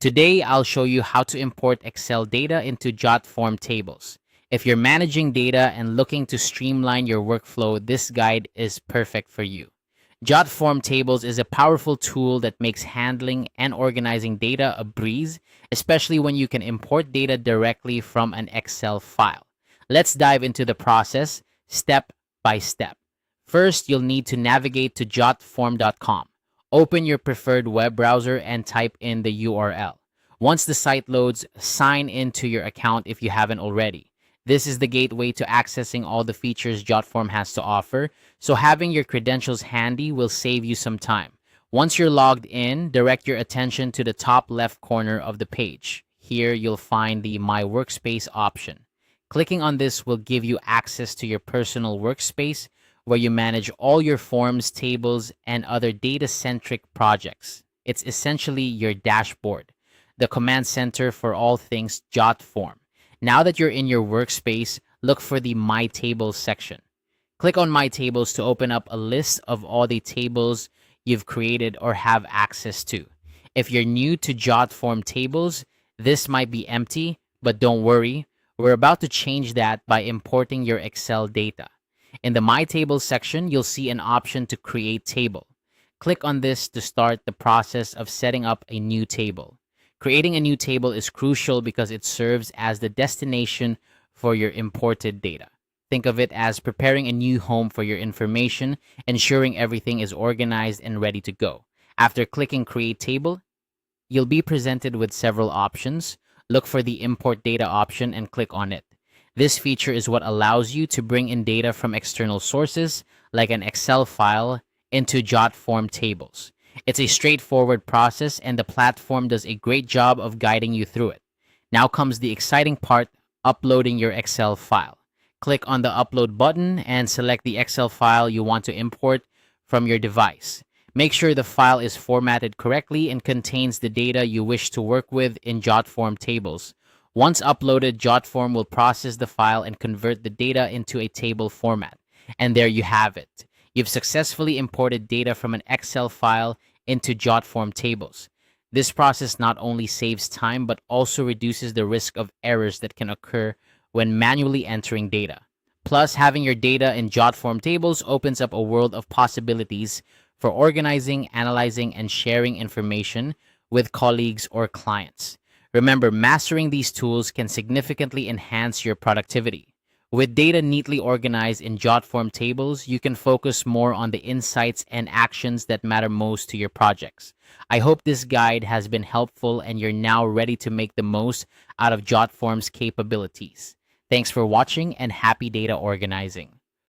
Today, I'll show you how to import Excel data into Jotform Tables. If you're managing data and looking to streamline your workflow, this guide is perfect for you. Jotform Tables is a powerful tool that makes handling and organizing data a breeze, especially when you can import data directly from an Excel file. Let's dive into the process step by step. First, you'll need to navigate to jotform.com. Open your preferred web browser and type in the URL. Once the site loads, sign into your account if you haven't already. This is the gateway to accessing all the features Jotform has to offer, so having your credentials handy will save you some time. Once you're logged in, direct your attention to the top left corner of the page. Here you'll find the My Workspace option. Clicking on this will give you access to your personal workspace where you manage all your forms, tables, and other data-centric projects. It's essentially your dashboard, the command center for all things Jotform. Now that you're in your workspace, look for the My Tables section. Click on My Tables to open up a list of all the tables you've created or have access to. If you're new to Jotform Tables, this might be empty, but don't worry, we're about to change that by importing your Excel data. In the My Tables section, you'll see an option to create table. Click on this to start the process of setting up a new table. Creating a new table is crucial because it serves as the destination for your imported data. Think of it as preparing a new home for your information, ensuring everything is organized and ready to go. After clicking Create Table, you'll be presented with several options. Look for the Import Data option and click on it. This feature is what allows you to bring in data from external sources, like an Excel file, into Jotform Tables. It's a straightforward process, and the platform does a great job of guiding you through it. Now comes the exciting part, uploading your Excel file. Click on the Upload button and select the Excel file you want to import from your device. Make sure the file is formatted correctly and contains the data you wish to work with in Jotform Tables. Once uploaded, Jotform will process the file and convert the data into a table format. And there you have it. You've successfully imported data from an Excel file into Jotform Tables. This process not only saves time, but also reduces the risk of errors that can occur when manually entering data. Plus, having your data in Jotform Tables opens up a world of possibilities for organizing, analyzing, and sharing information with colleagues or clients. Remember, mastering these tools can significantly enhance your productivity. With data neatly organized in Jotform Tables, you can focus more on the insights and actions that matter most to your projects. I hope this guide has been helpful and you're now ready to make the most out of Jotform's capabilities. Thanks for watching and happy data organizing.